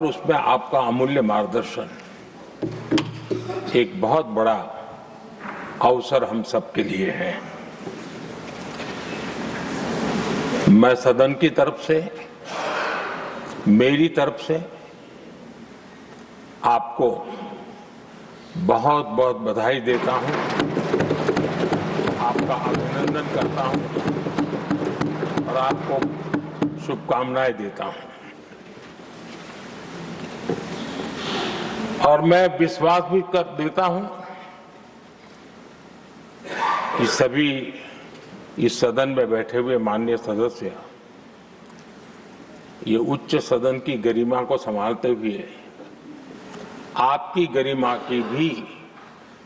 उसमें आपका अमूल्य मार्गदर्शन एक बहुत बड़ा अवसर हम सबके लिए है। मैं सदन की तरफ से, मेरी तरफ से आपको बहुत बहुत बधाई देता हूं, आपका अभिनंदन करता हूं और आपको शुभकामनाएं देता हूं। और मैं विश्वास भी कर देता हूं कि सभी इस सदन में बैठे हुए माननीय सदस्य ये उच्च सदन की गरिमा को संभालते हुए आपकी गरिमा की भी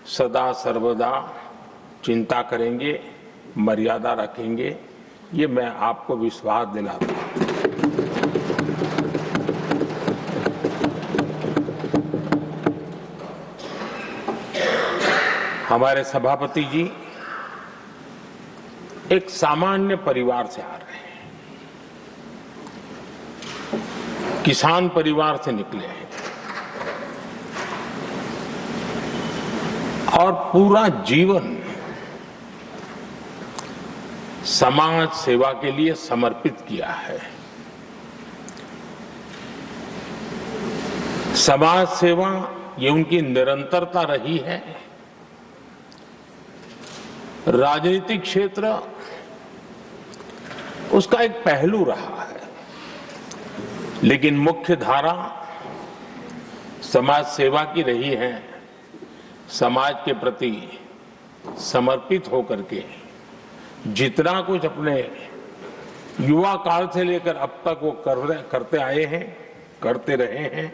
सदा सर्वदा चिंता करेंगे, मर्यादा रखेंगे, ये मैं आपको विश्वास दिलाता हूं। हमारे सभापति जी एक सामान्य परिवार से आ रहे हैं, किसान परिवार से निकले हैं और पूरा जीवन समाज सेवा के लिए समर्पित किया है। समाज सेवा ये उनकी निरंतरता रही है। राजनीतिक क्षेत्र उसका एक पहलू रहा है, लेकिन मुख्य धारा समाज सेवा की रही है। समाज के प्रति समर्पित होकर के जितना कुछ अपने युवा काल से लेकर अब तक वो करते आए हैं, करते रहे हैं,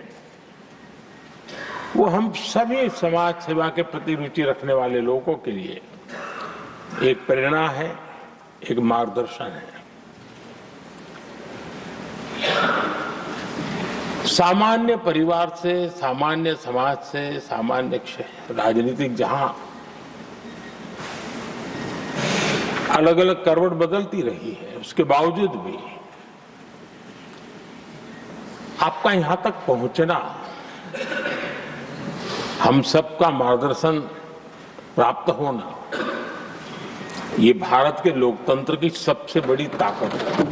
वो हम सभी समाज सेवा के प्रति रुचि रखने वाले लोगों के लिए एक प्रेरणा है, एक मार्गदर्शन है। सामान्य परिवार से, सामान्य समाज से, सामान्य राजनीतिक जहां अलग अलग करवट बदलती रही है, उसके बावजूद भी आपका यहां तक पहुंचना, हम सबका मार्गदर्शन प्राप्त होना, ये भारत के लोकतंत्र की सबसे बड़ी ताकत है।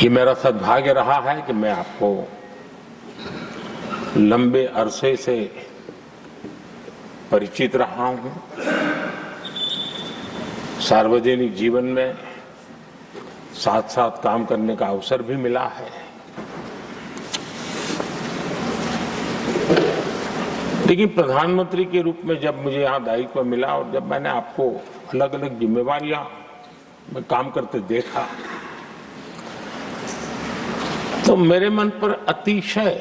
ये मेरा सद्भाग्य रहा है कि मैं आपको लंबे अरसे से परिचित रहा हूं। सार्वजनिक जीवन में साथ साथ काम करने का अवसर भी मिला है। लेकिन प्रधानमंत्री के रूप में जब मुझे यहाँ दायित्व मिला और जब मैंने आपको अलग अलग जिम्मेवारियां में काम करते देखा, तो मेरे मन पर अतिशय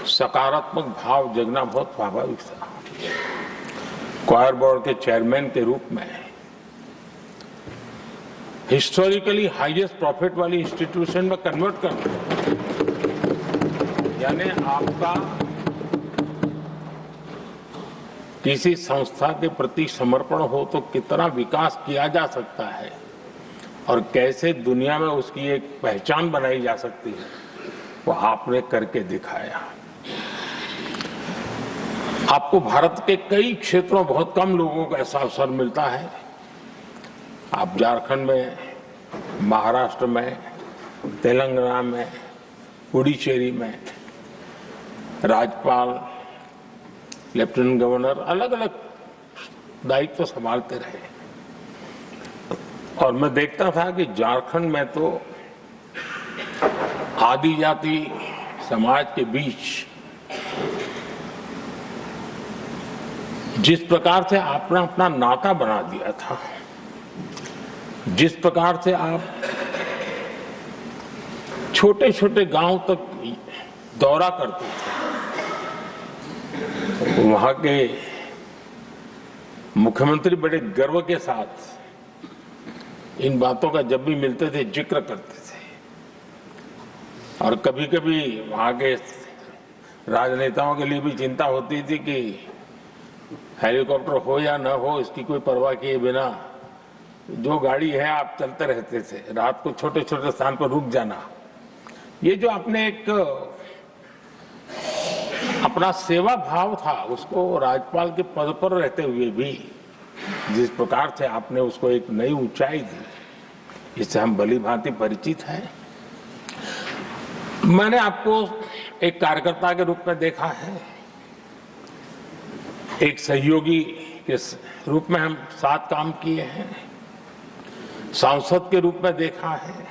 सकारात्मक भाव जगना बहुत स्वाभाविक था। क्वायर बोर्ड के चेयरमैन के रूप में हिस्टोरिकली हाईएस्ट प्रॉफिट वाली इंस्टीट्यूशन में कन्वर्ट करना, यानी आपका किसी संस्था के प्रति समर्पण हो तो कितना विकास किया जा सकता है और कैसे दुनिया में उसकी एक पहचान बनाई जा सकती है, वो आपने करके दिखाया। आपको भारत के कई क्षेत्रों बहुत कम लोगों को ऐसा अवसर मिलता है। आप झारखंड में, महाराष्ट्र में, तेलंगाना में, पुडुचेरी में राज्यपाल, लेफ्टिनेंट गवर्नर अलग अलग दायित्व संभालते रहे और मैं देखता था कि झारखंड में तो आदिजाति समाज के बीच जिस प्रकार से आपने अपना नाता बना दिया था, जिस प्रकार से आप छोटे छोटे गांव तक दौरा करते थे, वहां के मुख्यमंत्री बड़े गर्व के साथ इन बातों का जब भी मिलते थे जिक्र करते थे और कभी कभी वहां के राजनेताओं के लिए भी चिंता होती थी कि हेलीकॉप्टर हो या न हो इसकी कोई परवाह किए बिना जो गाड़ी है आप चलते रहते थे, रात को छोटे छोटे स्थान पर रुक जाना। ये जो आपने एक अपना सेवा भाव था उसको राज्यपाल के पद पर रहते हुए भी जिस प्रकार से आपने उसको एक नई ऊंचाई दी, इससे हम भली भांति परिचित हैं। मैंने आपको एक कार्यकर्ता के रूप में देखा है, एक सहयोगी के रूप में हम साथ काम किए हैं, सांसद के रूप में देखा है,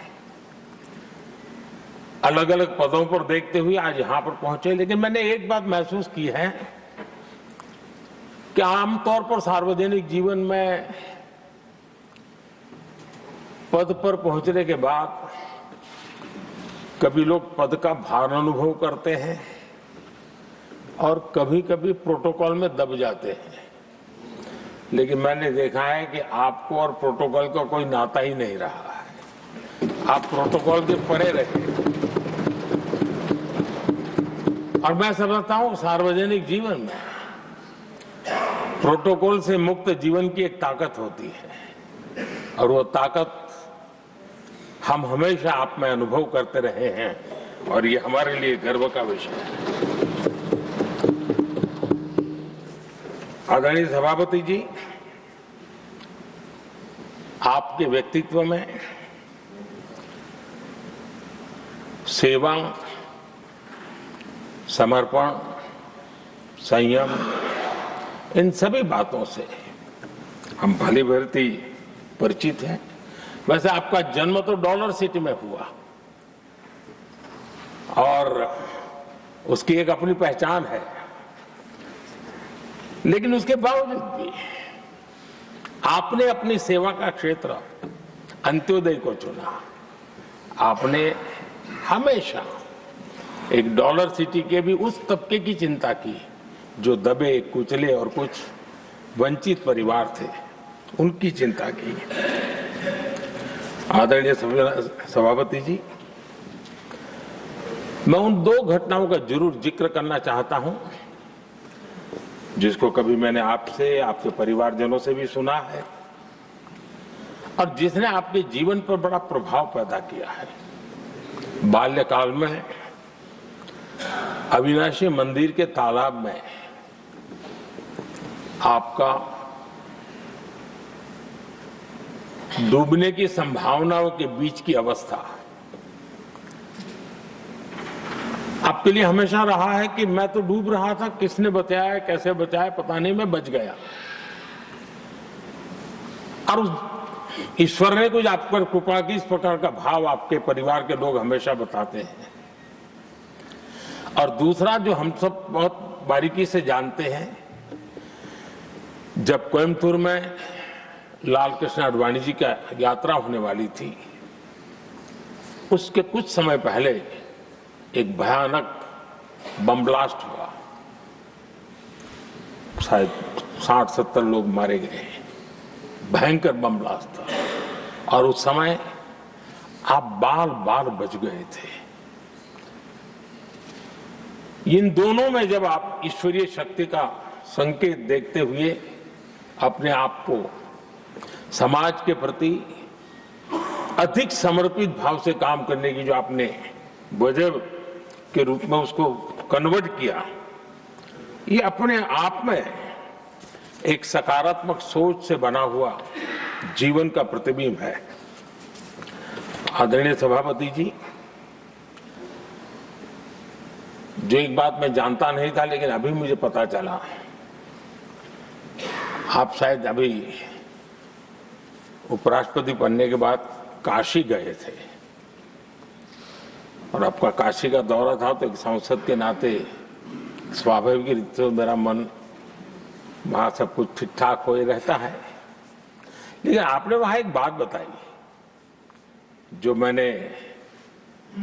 अलग अलग पदों पर देखते हुए आज यहां पर पहुंचे। लेकिन मैंने एक बात महसूस की है कि आमतौर पर सार्वजनिक जीवन में पद पर पहुंचने के बाद कभी लोग पद का भार अनुभव करते हैं और कभी कभी प्रोटोकॉल में दब जाते हैं। लेकिन मैंने देखा है कि आपको और प्रोटोकॉल का कोई नाता ही नहीं रहा है, आप प्रोटोकॉल के परे रहे। और मैं समझता हूं सार्वजनिक जीवन में प्रोटोकॉल से मुक्त जीवन की एक ताकत होती है और वो ताकत हम हमेशा आप में अनुभव करते रहे हैं और ये हमारे लिए गर्व का विषय है। आदरणीय सभापति जी, आपके व्यक्तित्व में सेवा, समर्पण, संयम, इन सभी बातों से हम भली भांति परिचित हैं। वैसे आपका जन्म तो डॉलर सिटी में हुआ और उसकी एक अपनी पहचान है, लेकिन उसके बावजूद भी आपने अपनी सेवा का क्षेत्र अंत्योदय को चुना। आपने हमेशा एक डॉलर सिटी के भी उस तबके की चिंता की जो दबे, कुचले और कुछ वंचित परिवार थे, उनकी चिंता की। आदरणीय सभापति जी, मैं उन दो घटनाओं का जरूर जिक्र करना चाहता हूं जिसको कभी मैंने आपसे, आपके परिवारजनों से भी सुना है और जिसने आपके जीवन पर बड़ा प्रभाव पैदा किया है। बाल्यकाल में अविनाशी मंदिर के तालाब में आपका डूबने की संभावनाओं के बीच की अवस्था आपके लिए हमेशा रहा है कि मैं तो डूब रहा था, किसने बचाया, कैसे बचाया पता नहीं, मैं बच गया। और उस ईश्वर ने कुछ आप पर कृपा की, इस प्रकार का भाव आपके परिवार के लोग हमेशा बताते हैं। और दूसरा जो हम सब बहुत बारीकी से जानते हैं, जब कोयम्बतूर में लाल कृष्ण आडवाणी जी का यात्रा होने वाली थी, उसके कुछ समय पहले एक भयानक बम ब्लास्ट हुआ, शायद 60-70 लोग मारे गए। भयंकर बम ब्लास्ट था और उस समय आप बाल बाल बच गए थे। इन दोनों में जब आप ईश्वरीय शक्ति का संकेत देखते हुए अपने आप को समाज के प्रति अधिक समर्पित भाव से काम करने की जो आपने वजह के रूप में उसको कन्वर्ट किया, ये अपने आप में एक सकारात्मक सोच से बना हुआ जीवन का प्रतिबिंब है। आदरणीय सभापति जी, जो एक बात मैं जानता नहीं था लेकिन अभी मुझे पता चला, आप शायद अभी उपराष्ट्रपति बनने के बाद काशी गए थे और आपका काशी का दौरा था, तो एक सांसद के नाते स्वाभाविक रूप से मेरा मन वहां सब कुछ ठीक ठाक हो रहता है। लेकिन आपने वहां एक बात बताई जो मैंने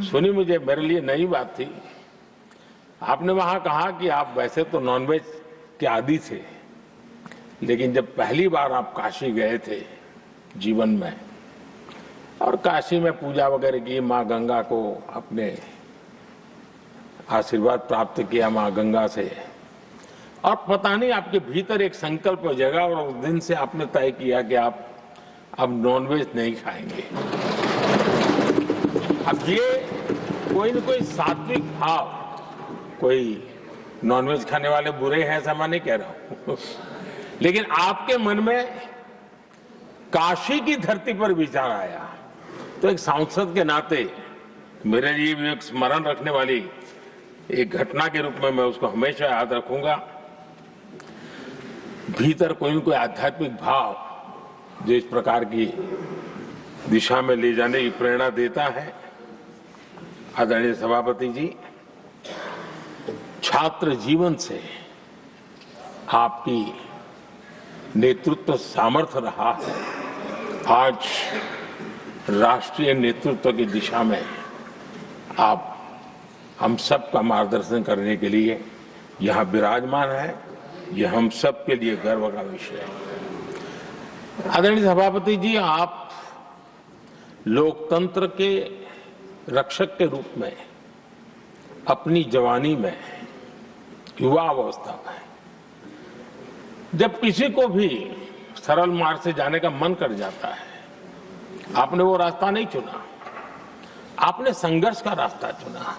सुनी, मुझे मेरे लिए नई बात थी। आपने वहां कहा कि आप वैसे तो नॉनवेज के आदी थे, लेकिन जब पहली बार आप काशी गए थे जीवन में और काशी में पूजा वगैरह की, माँ गंगा को अपने आशीर्वाद प्राप्त किया माँ गंगा से, और पता नहीं आपके भीतर एक संकल्प हो जाएगा और उस दिन से आपने तय किया कि आप अब नॉनवेज नहीं खाएंगे। अब ये कोई न कोई सात्विक भाव, कोई नॉनवेज खाने वाले बुरे हैं ऐसा मैं नहीं कह रहा हूं, लेकिन आपके मन में काशी की धरती पर विचार आया, तो एक सांसद के नाते मेरे लिए भी एक स्मरण रखने वाली एक घटना के रूप में मैं उसको हमेशा याद रखूंगा। भीतर कोई न कोई आध्यात्मिक भाव जो इस प्रकार की दिशा में ले जाने की प्रेरणा देता है। आदरणीय सभापति जी, छात्र जीवन से आपकी नेतृत्व सामर्थ्य रहा है। आज राष्ट्रीय नेतृत्व की दिशा में आप हम सब का मार्गदर्शन करने के लिए यहाँ विराजमान है। यह हम सब के लिए गर्व का विषय है। आदरणीय सभापति जी, आप लोकतंत्र के रक्षक के रूप में अपनी जवानी में, युवा अवस्था में, जब किसी को भी सरल मार्ग से जाने का मन कर जाता है, आपने वो रास्ता नहीं चुना, आपने संघर्ष का रास्ता चुना।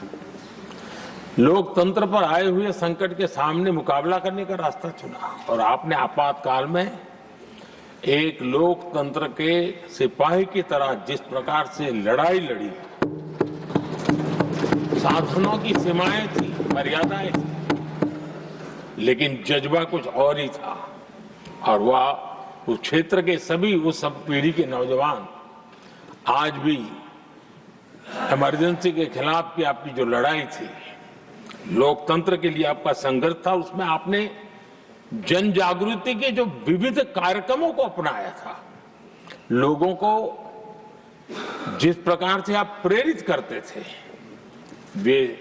लोकतंत्र पर आए हुए संकट के सामने मुकाबला करने का रास्ता चुना और आपने आपातकाल में एक लोकतंत्र के सिपाही की तरह जिस प्रकार से लड़ाई लड़ी, साधनों की सीमाएं थी, मर्यादाएं थी, लेकिन जज्बा कुछ और ही था। और वह उस क्षेत्र के सभी, उस सब पीढ़ी के नौजवान आज भी इमरजेंसी के खिलाफ की आपकी जो लड़ाई थी, लोकतंत्र के लिए आपका संघर्ष था, उसमें आपने जन जागृति के जो विविध कार्यक्रमों को अपनाया था। लोगों को जिस प्रकार से आप प्रेरित करते थे, वे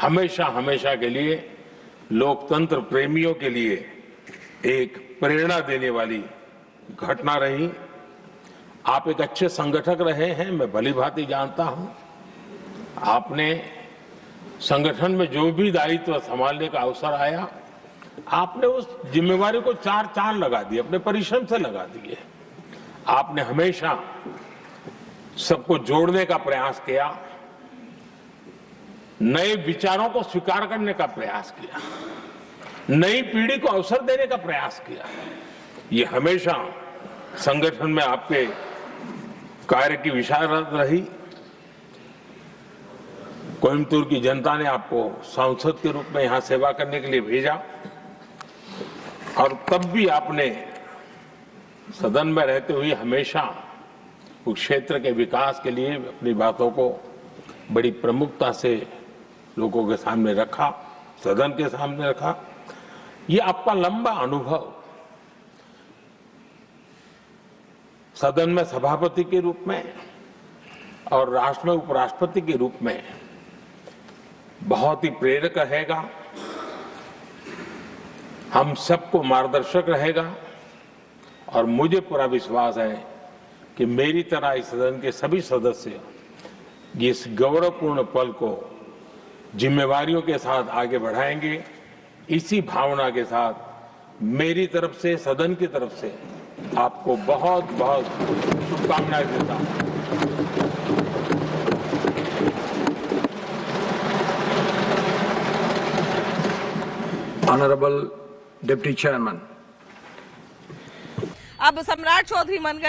हमेशा हमेशा के लिए लोकतंत्र प्रेमियों के लिए एक प्रेरणा देने वाली घटना रही। आप एक अच्छे संगठक रहे हैं, मैं भली भांति जानता हूं। आपने संगठन में जो भी दायित्व संभालने का अवसर आया, आपने उस जिम्मेवारी को चार चांद लगा दिए, अपने परिश्रम से लगा दिए। आपने हमेशा सबको जोड़ने का प्रयास किया, नए विचारों को स्वीकार करने का प्रयास किया, नई पीढ़ी को अवसर देने का प्रयास किया। ये हमेशा संगठन में आपके कार्य की विशारत रही। कोयम्बतूर की जनता ने आपको सांसद के रूप में यहां सेवा करने के लिए भेजा और तब भी आपने सदन में रहते हुए हमेशा उस क्षेत्र के विकास के लिए अपनी बातों को बड़ी प्रमुखता से लोगों के सामने रखा, सदन के सामने रखा। ये आपका लंबा अनुभव सदन में सभापति के रूप में और राष्ट्र में उपराष्ट्रपति के रूप में बहुत ही प्रेरक रहेगा, हम सबको मार्गदर्शक रहेगा। और मुझे पूरा विश्वास है कि मेरी तरह इस सदन के सभी सदस्य इस गौरवपूर्ण पल को जिम्मेवारियों के साथ आगे बढ़ाएंगे। इसी भावना के साथ मेरी तरफ से, सदन की तरफ से आपको बहुत बहुत शुभकामनाएं देता हूं। Honourable deputy chairman. अब सम्राट चौधरी मन गए